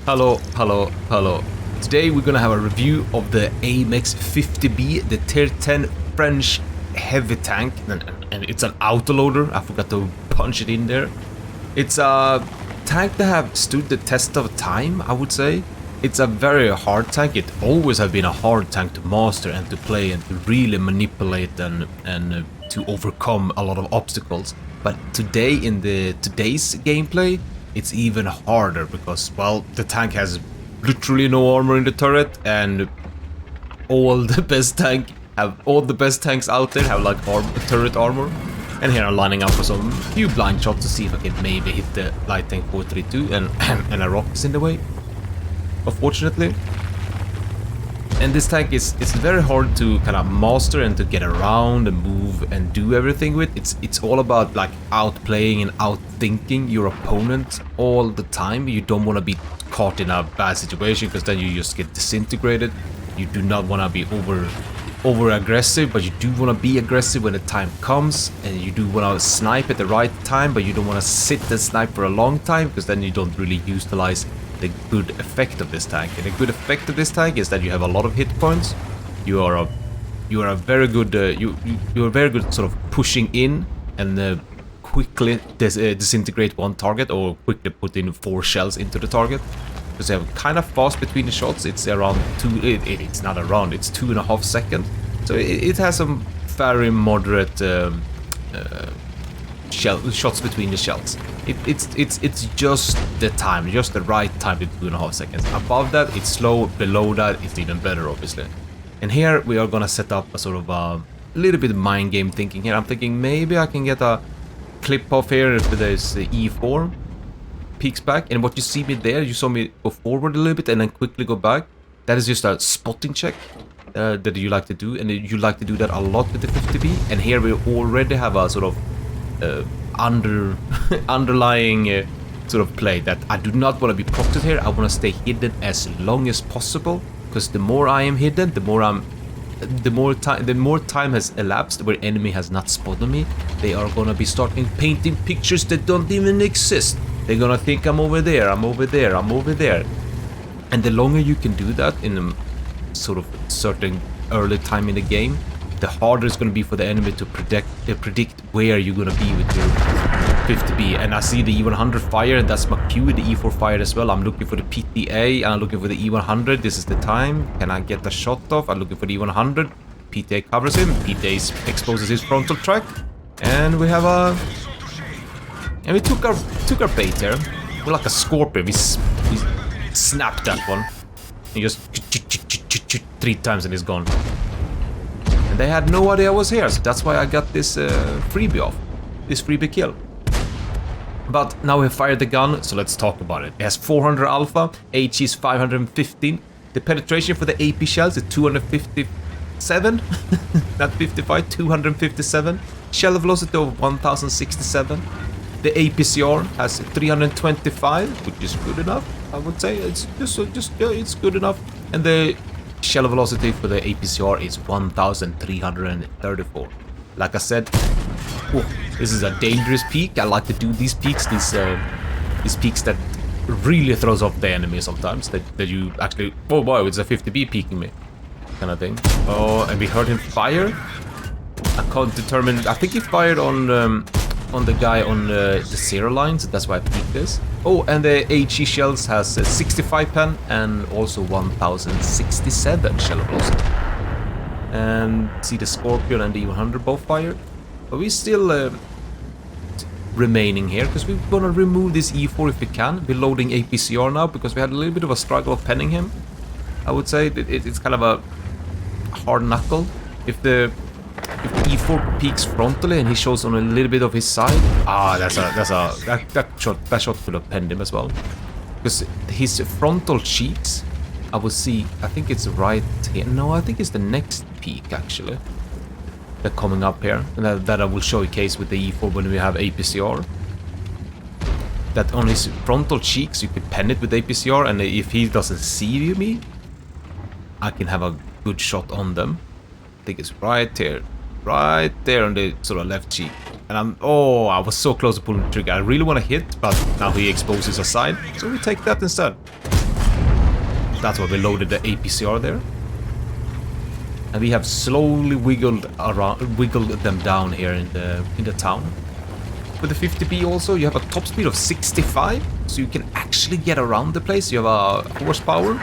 Hello. Today we're gonna have a review of the AMX 50B, the Tier 10 French heavy tank, and it's an autoloader. I forgot to punch it in there. It's a tank that have stood the test of time, I would say. It's a very hard tank. It always has been a hard tank to master and to play and to really manipulate and to overcome a lot of obstacles. But today, in today's gameplay, it's even harder because, well, the tank has literally no armor in the turret, and all the best tanks out there have like turret armor. And here I'm lining up for some few blind shots to see if I can maybe hit the light tank 432 and a rock is in the way, unfortunately. And this tank it's very hard to kind of master and to get around and move and do everything with. It's all about like outplaying and outthinking your opponent all the time. You don't want to be caught in a bad situation because then you just get disintegrated. You do not want to be over aggressive, but you do want to be aggressive when the time comes, and you do want to snipe at the right time, but you don't want to sit and snipe for a long time because then you don't really utilize the good effect of this tank. And the good effect of this tank is that you have a lot of hit points. You are a very good you're very good sort of pushing in and quickly disintegrate one target, or quickly put in 4 shells into the target, because they have kind of fast between the shots. It's around it's not around, it's 2.5 seconds, so it has some very moderate shots between the shells. It's just the time, just the right time to 2.5 seconds. Above that it's slow, below that it's even better, obviously. And here we are gonna set up a sort of a little bit of mind game thinking here. I'm thinking maybe I can get a clip off here if there's the E4 peeks back, and what you see me there, you saw me go forward a little bit and then quickly go back. That is just a spotting check that you like to do, and you like to do that a lot with the 50B. And here we already have a sort of underlying sort of play that I do not want to be proxed here. I want to stay hidden as long as possible, because the more I am hidden, the more time has elapsed where enemy has not spotted me. They are gonna be starting painting pictures that don't even exist. They're gonna think I'm over there, I'm over there. And the longer you can do that in a sort of certain early time in the game, the harder it's gonna be for the enemy to predict where you're gonna be with your 50B. And I see the E100 fire, and that's my cue with the E4 fire as well. I'm looking for the PTA, and I'm looking for the E100. This is the time. Can I get the shot off? I'm looking for the E100. PTA covers him. PTA exposes his frontal track, and we have a... And we took our bait here. We're like a scorpion. We snapped that one. He just 3 times and he's gone. And they had no idea I was here, so that's why I got this freebie off. This freebie kill. But now we fired the gun, so let's talk about it. It has 400 alpha, HE is 515. The penetration for the AP shells is 257. Not 55, 257. Shell velocity of 1067. The APCR has 325, which is good enough, I would say. It's it's good enough. And the shell velocity for the APCR is 1334. Like I said, this is a dangerous peak. I like to do these peaks, these peaks that really throws off the enemy sometimes. That you actually, oh boy, it's a 50B peeking me, kind of thing. Oh, and we heard him fire. I can't determine. I think he fired on the guy on the 0 line, so that's why I peeked this. Oh, and the HE shells has 65 pen and also 1067 shell velocity. And see the Scorpion and the E100 both fired. But we're still remaining here, because we're gonna remove this E4 if we can. We're loading APCR now, because we had a little bit of a struggle of penning him. I would say that it's kind of a hard knuckle. If the E4 peaks frontally and he shows on a little bit of his side, that shot could have penned him as well. Because his frontal cheeks, I will see, I think it's right here. No, I think it's the next peak actually. They're coming up here, and that I will showcase with the E4 when we have APCR. That on his frontal cheeks, you can pen it with APCR, and if he doesn't see me, I can have a good shot on them. I think it's right here. Right there on the sort of left cheek. And I was so close to pulling the trigger. I really want to hit, but now he exposes a side, so we take that instead. That's why we loaded the APCR there. And we have slowly wiggled them down here in the town. With the 50B also, you have a top speed of 65, so you can actually get around the place. You have a horsepower.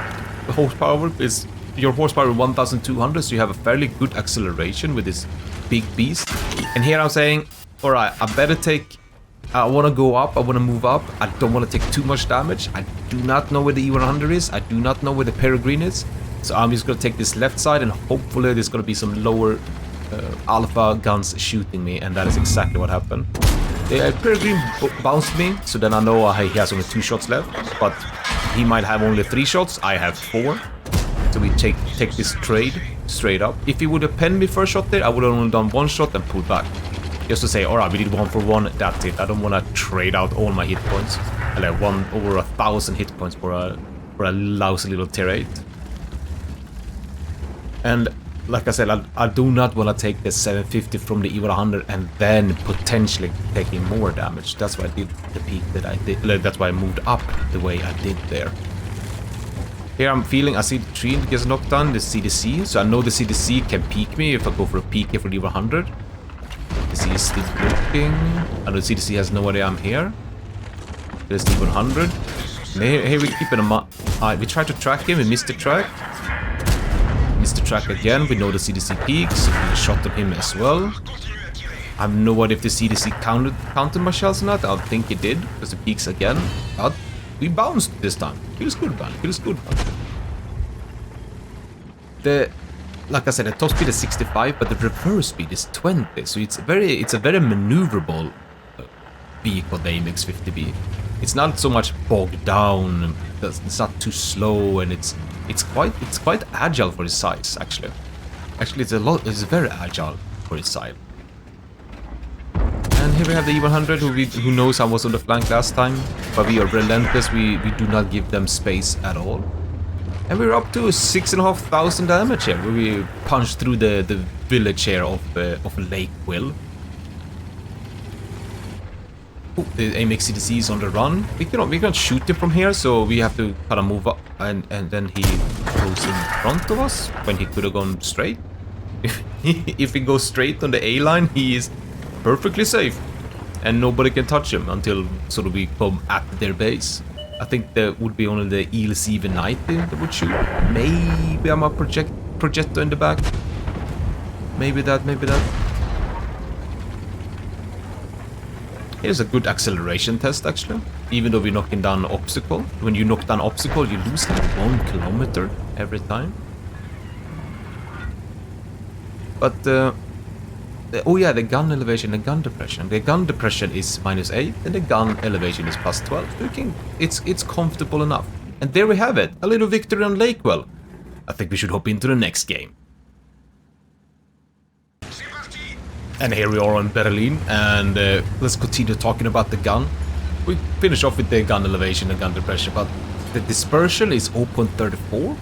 The horsepower is your horsepower 1,200, so you have a fairly good acceleration with this big beast. And here I'm saying, all right, I want to go up, I want to move up. I don't want to take too much damage. I do not know where the E100 is. I do not know where the Peregrine is. So I'm just going to take this left side, and hopefully there's going to be some lower alpha guns shooting me, and that is exactly what happened. The Peregrine bounced me, so then I know he has only 2 shots left, but he might have only 3 shots. I have 4. So we take this trade straight up. If he would have penned me first shot there, I would have only done 1 shot and pulled back. Just to say, alright, we did 1 for 1, that's it. I don't want to trade out all my hit points. I like over 1,000 hit points for a lousy little tier 8. And like I said, I do not want to take the 750 from the E100 and then potentially taking more damage. That's why I did the peak that I did. That's why I moved up the way I did there. Here I'm feeling, I see the tree gets knocked down, the CDC. So I know the CDC can peek me if I go for a peek here for the E100. CDC is still looking. I know the CDC has no idea I'm here. There's the E100. And here we keep in mind. We tried to track him, we missed the track. Missed the track again. We know the CDC peaks, so we shot at him as well. I have no idea if the CDC counted my shells or not. I think it did, because it peaks again. But we bounced this time. Feels good, man. Feels good, man. Like I said, the top speed is 65, but the reverse speed is 20. So it's a very maneuverable vehicle, the AMX 50B. It's not so much bogged down. It's not too slow, and it's quite agile for its size. Actually, it's very agile for its size. And here we have the E100, who knows I was on the flank last time, but we are relentless. We do not give them space at all. And we're up to 6,500 damage here, where we punched through the village here of Lake Will. Ooh, the AMX CDC is on the run. We cannot shoot him from here, so we have to kind of move up, and then he goes in front of us when he could have gone straight. If he goes straight on the A line, he is perfectly safe, and nobody can touch him until sort of we come at their base. I think there would be only the ELC V90 that would shoot. Maybe I'm a projector in the back. Maybe that. Here's a good acceleration test, actually. Even though we're knocking down an obstacle. When you knock down an obstacle, you lose like 1 kilometer every time. But, oh yeah, the gun elevation and gun depression. The gun depression is -8, and the gun elevation is +12. It's comfortable enough. And there we have it. A little victory on Lakewell. I think we should hop into the next game. And here we are on Berlin, and let's continue talking about the gun. We finish off with the gun elevation and gun depression, but the dispersion is 0.34,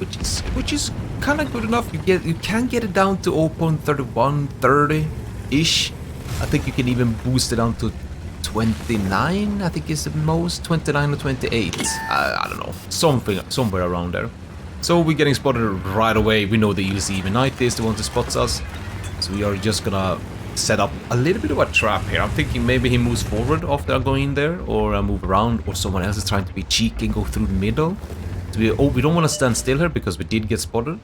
which is kind of good enough. You can get it down to 0.31, 30-ish. I think you can even boost it down to 29. I think is the most 29 or 28. I don't know, somewhere around there. So we're getting spotted right away. We know the ELC V90 is the one that spots us, so we are just gonna set up a little bit of a trap here. I'm thinking maybe he moves forward after I go in there, or I move around, or someone else is trying to be cheeky and go through the middle. So we don't want to stand still here because we did get spotted.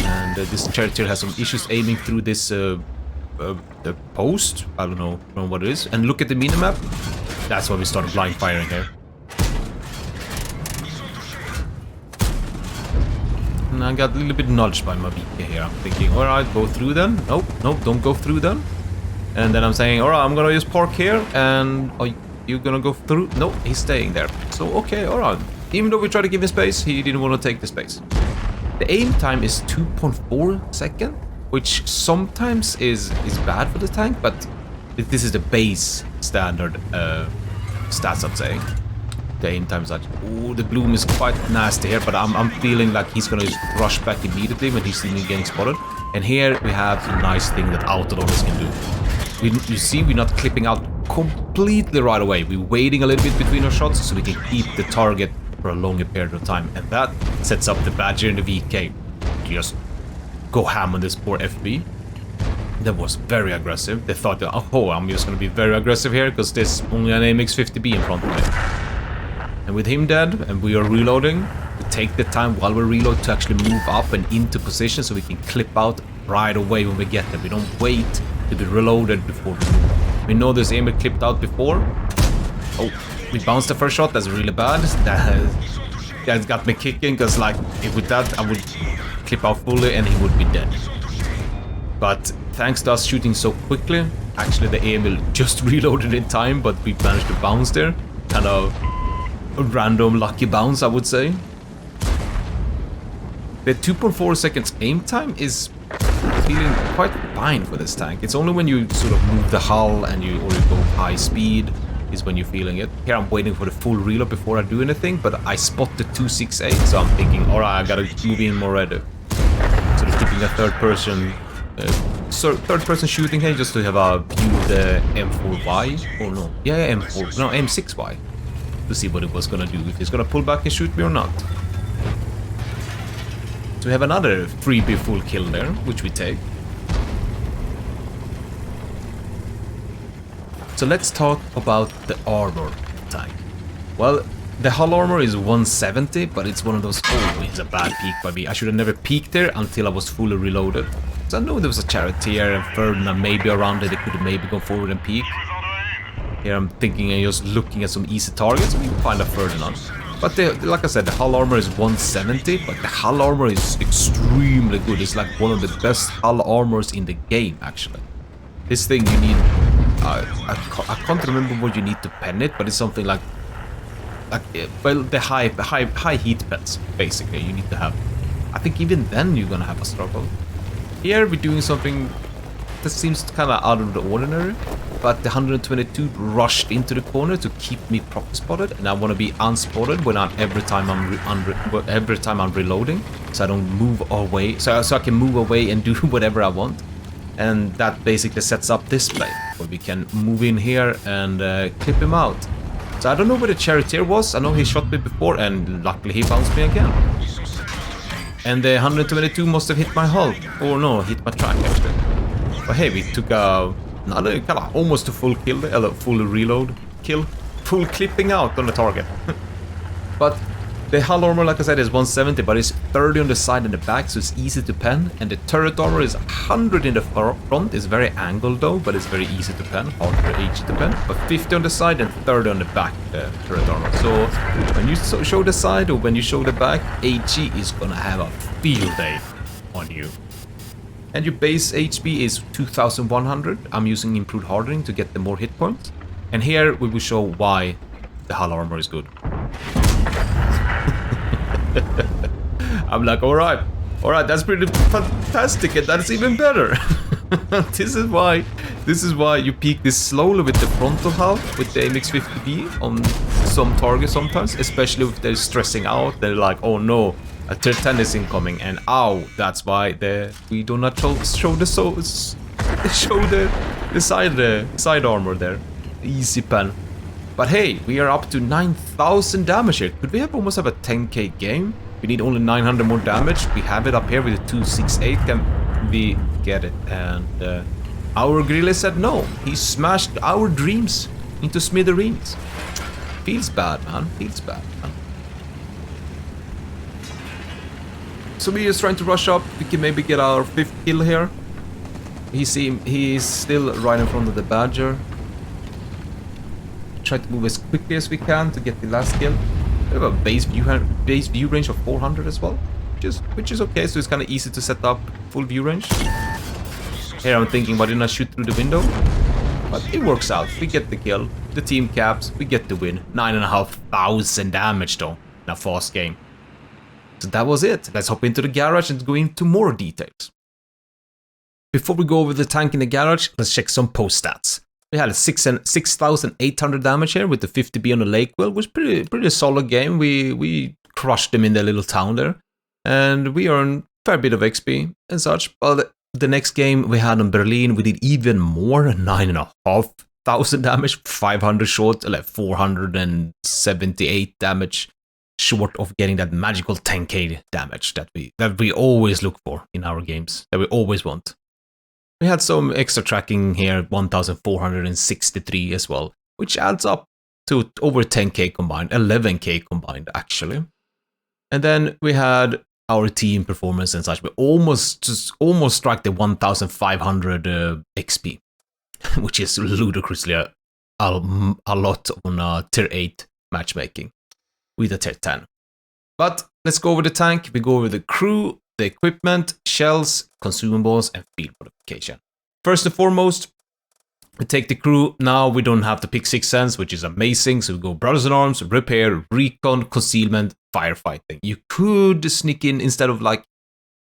And this character has some issues aiming through this the post. I don't know what it is. And look at the minimap. That's why we started blind firing here. And I got a little bit nudged by my VK here. I'm thinking, alright, go through then. Nope, don't go through then. And then I'm saying, alright, I'm gonna just park here, and are you gonna go through? Nope, he's staying there. So, okay, alright. Even though we try to give him space, he didn't want to take the space. The aim time is 2.4 seconds, which sometimes is bad for the tank, but this is the base standard stats, I'm saying. The aim time is like, oh, the bloom is quite nasty here, but I'm feeling like he's gonna rush back immediately when he's seen me getting spotted. And here we have a nice thing that autoloaders can do. You see, we're not clipping out completely right away. We're waiting a little bit between our shots so we can keep the target for a longer period of time. And that sets up the Badger and the VK to just go ham on this poor FB. That was very aggressive. They thought, that, oh, I'm just going to be very aggressive here because there's only an AMX 50B in front of me. And with him dead, and we are reloading, we take the time while we reload to actually move up and into position so we can clip out right away when we get there. We don't wait to be reloaded before we move. We know this AMX clipped out before. Oh, we bounced the first shot. That's really bad. That got me kicking because, like, with that, I would clip out fully and he would be dead. But thanks to us shooting so quickly, actually the AML just reloaded in time, but we managed to bounce there. Kind of a random lucky bounce, I would say. The 2.4 seconds aim time is feeling quite fine for this tank. It's only when you sort of move the hull and you go high speed is when you're feeling it. Here I'm waiting for the full reload before I do anything, but I spot the 268, so I'm thinking, alright, I gotta move in already. Sort of keeping a third person shooting here just to have a view of the M4Y. Oh no, yeah, M4, no, M6Y. To see what it was gonna do, if it's gonna pull back and shoot me or not. So we have another freebie full kill there, which we take. So let's talk about the armor tank. Well, the hull armor is 170, but it's one of those, oh, it's a bad peek by me. I should have never peeked there until I was fully reloaded. So I know there was a Charioteer and Ferdinand maybe around it, they could have maybe gone forward and peek. Here I'm thinking and just looking at some easy targets, we can find a Ferdinand. But like I said, the hull armor is 170, but the hull armor is extremely good. It's like one of the best hull armors in the game, actually. This thing you need, I can't remember what you need to pen it, but it's something like well, the high heat pens, basically, you need to have. I think even then you're gonna have a struggle. Here we're doing something that seems kind of out of the ordinary, but the 122 rushed into the corner to keep me proper spotted, and I want to be unspotted when every time I'm reloading, so I don't move away, so I can move away and do whatever I want. And that basically sets up this play, where we can move in here and clip him out. So I don't know where the Charioteer was. I know he shot me before, and luckily he bounced me again. And the 122 must have hit my hull, or no, hit my track actually. But hey, we took another kind of almost a full kill, full reload kill, full clipping out on the target. But the hull armor, like I said, is 170, but it's 30 on the side and the back, so it's easy to pen. And the turret armor is 100 in the front. It's very angled though, but it's very easy to pen, hard for HE to pen. But 50 on the side and 30 on the back, the turret armor. So when you show the side or when you show the back, HE is gonna have a field day on you. And your base HP is 2100. I'm using improved hardening to get the more hit points. And here we will show why the hull armor is good. I'm like, alright, that's pretty fantastic, and that's even better. This is why you peek this slowly with the frontal hull, with the AMX 50B on some targets sometimes, especially if they're stressing out. They're like, oh no, a tier 10 is incoming, and ow, that's why we do not show the side armor there. Easy pen. But hey, we are up to 9,000 damage here. Could we almost have a 10k game? We need only 900 more damage. We have it up here with a 268. Can we get it? And our Grille said no. He smashed our dreams into smithereens. Feels bad, man. Feels bad, man. So we're just trying to rush up. We can maybe get our 5th kill here. He's still right in front of the Badger. Try to move as quickly as we can to get the last kill. We have a base view range of 400 as well, which is okay. So it's kind of easy to set up full view range. Here I'm thinking, why didn't I shoot through the window? But it works out. We get the kill. The team caps. We get the win. 9,500 damage though in a fast game. So that was it. Let's hop into the garage and go into more details. Before we go over the tank in the garage, let's check some post stats. We had 6,800 damage here with the 50B on the lake wheel, which was pretty solid game. We crushed them in the little town there, and we earned a fair bit of XP and such. But the next game we had on Berlin, we did even more, 9,500 damage, 500 short, like 478 damage short of getting that magical 10k damage that we always look for in our games, that we always want. We had some extra tracking here, 1463 as well, which adds up to over 10k combined, 11k combined actually. And then we had our team performance and such. We almost struck the 1500 XP, which is ludicrously a lot on tier 8 matchmaking with a tier 10. But let's go over the tank. We go over the crew, the equipment, shells, consumables, and field modification. First and foremost, we take the crew. Now we don't have to pick 6th sense, which is amazing. So we go Brothers in Arms, Repair, Recon, Concealment, Firefighting. You could sneak in, instead of like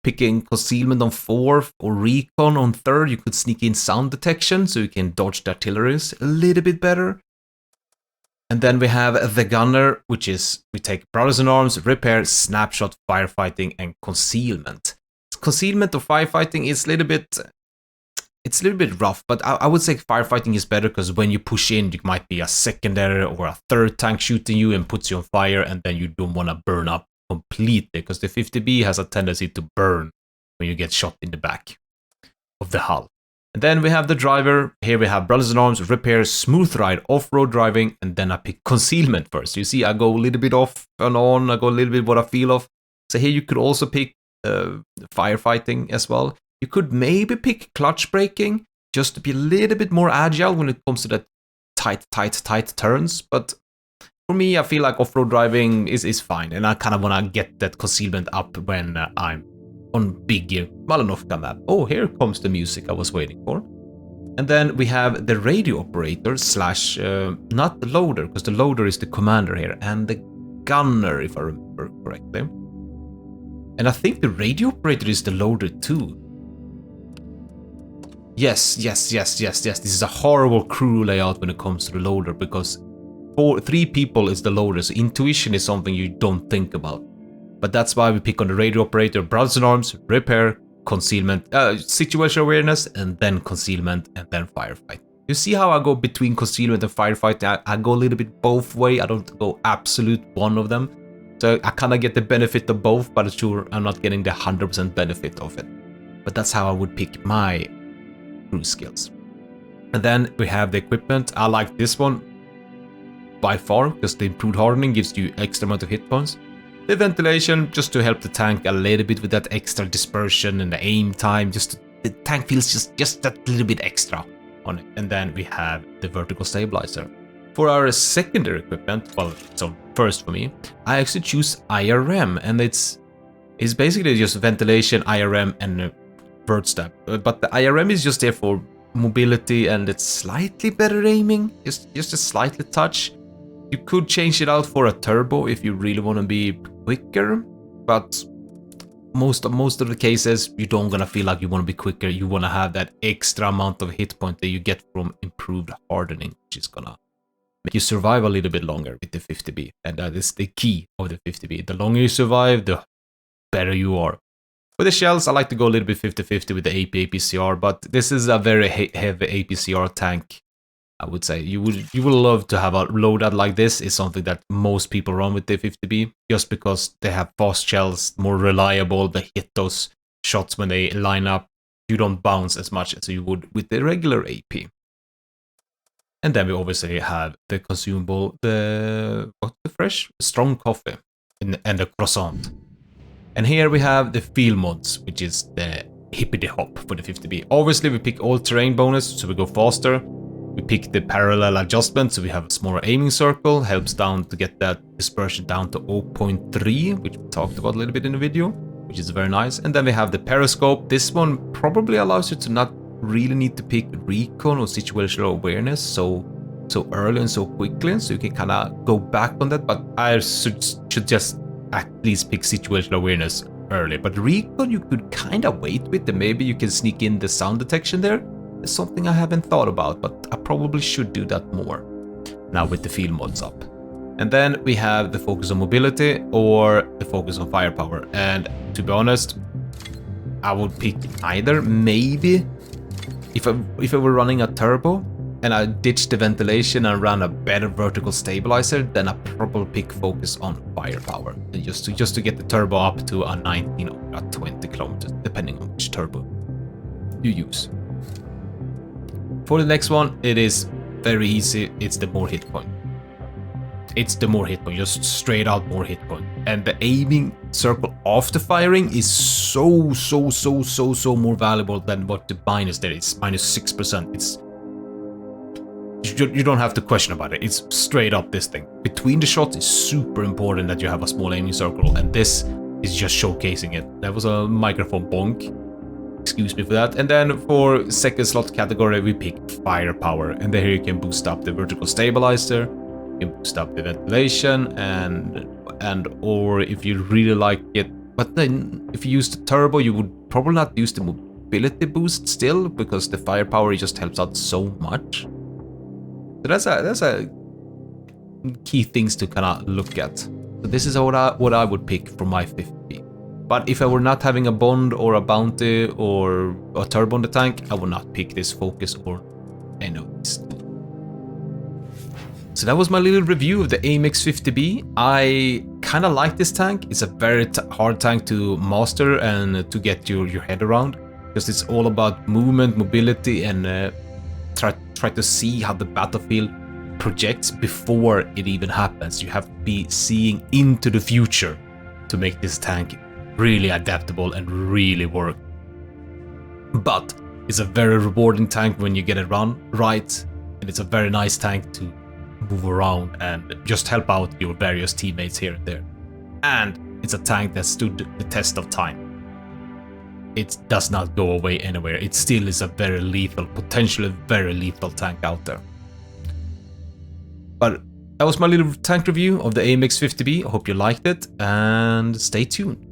picking Concealment on 4th or Recon on 3rd, you could sneak in Sound Detection so you can dodge the artilleries a little bit better. And then we have the Gunner, which is, we take Brothers in Arms, Repair, Snapshot, Firefighting, and Concealment. Concealment or Firefighting is a little bit... It's a little bit rough, but I would say Firefighting is better because when you push in, it might be a secondary or a 3rd tank shooting you and puts you on fire, and then you don't want to burn up completely because the 50B has a tendency to burn when you get shot in the back of the hull. And then we have the driver. Here we have Brothers in Arms, Repair, Smooth Ride, Off-Road Driving, and then I pick Concealment first. You see, I go a little bit off and on, I go a little bit what I feel of. So here you could also pick Firefighting as well. You could maybe pick Clutch Braking just to be a little bit more agile when it comes to that tight turns. But for me, I feel like off-road driving is fine. And I kind of want to get that Concealment up when I'm on bigger Malinovka map. Oh, here comes the music I was waiting for. And then we have the radio operator slash, not the loader, because the loader is the commander here, and the gunner, if I remember correctly. And I think the radio operator is the loader too. Yes. This is a horrible crew layout when it comes to the loader, because 3 people is the loader, so intuition is something you don't think about. But that's why we pick on the radio operator, Brothers in Arms, Repair, Concealment, Situational Awareness, and then Concealment, and then Firefight. You see how I go between Concealment and Firefight? I go a little bit both way. I don't go absolute one of them. So I kind of get the benefit of both, but sure, I'm not getting the 100% benefit of it. But that's how I would pick my crew skills. And then we have the equipment. I like this one by far because the improved hardening gives you extra amount of hit points. The ventilation just to help the tank a little bit with that extra dispersion and the aim time. Just the tank feels just that little bit extra on it. And then we have the vertical stabilizer. For our secondary equipment, well, so first for me, I actually choose IRM, and it's basically just ventilation, IRM, and vert stab. But the IRM is just there for mobility and it's slightly better aiming, just a slightly touch. You could change it out for a turbo if you really want to be quicker, but most of the cases you don't gonna feel like you want to be quicker. You want to have that extra amount of hit point that you get from improved hardening, which is gonna make you survive a little bit longer with the 50B, and that is the key of the 50B. The longer you survive, the better you are. With the shells, I like to go a little bit 50-50 with the AP APCR, but this is a very heavy APCR tank. I would say you would love to have a loadout like this. Is something that most people run with the 50B, just because they have fast shells, more reliable. They hit those shots when they line up. You don't bounce as much as you would with the regular AP. And then we obviously have the consumable, the fresh strong coffee and the croissant. And here we have the field mods, which is the hippity hop for the 50B. Obviously we pick all terrain bonus, so we go faster. We pick the parallel adjustment, so we have a smaller aiming circle, helps down to get that dispersion down to 0.3, which we talked about a little bit in the video, which is very nice. And then we have the periscope. This one probably allows you to not really need to pick recon or situational awareness so early and so quickly, so you can kind of go back on that. But I should just at least pick situational awareness early. But recon you could kind of wait with, and maybe you can sneak in the sound detection there. It's something I haven't thought about, but I probably should do that more now with the field mods up. And then we have the focus on mobility or the focus on firepower. And to be honest, I would pick either. Maybe if I were running a turbo and I ditched the ventilation and ran a better vertical stabilizer, then I probably pick focus on firepower, and just to get the turbo up to a 19 or a 20 kilometers, depending on which turbo you use. For the next one, it is very easy. It's the more hit point. It's the more hit point, just straight out more hit point. And the aiming circle after firing is so more valuable than what the minus there is. Minus 6%. It's you don't have to question about it. It's straight up this thing. Between the shots is super important that you have a small aiming circle, and this is just showcasing it. That was a microphone bonk. Excuse me for that. And then for second slot category, we pick firepower, and there you can boost up the vertical stabilizer, you can boost up the ventilation, and or if you really like it. But then if you use the turbo, you would probably not use the mobility boost still, because the firepower just helps out so much. So that's a key things to kind of look at. So this is what I would pick for my 50. But if I were not having a bond or a bounty or a turbo on the tank, I would not pick this focus or any of this. So that was my little review of the AMX 50B. I kind of like this tank. It's a very hard tank to master and to get your head around, because it's all about movement, mobility, and try to see how the battlefield projects before it even happens. You have to be seeing into the future to make this tank really adaptable and really work. But it's a very rewarding tank when you get it run right, and it's a very nice tank to move around and just help out your various teammates here and there. And it's a tank that stood the test of time. It does not go away anywhere. It still is a very lethal, potentially very lethal tank out there. But that was my little tank review of the AMX 50B. I hope you liked it, and stay tuned.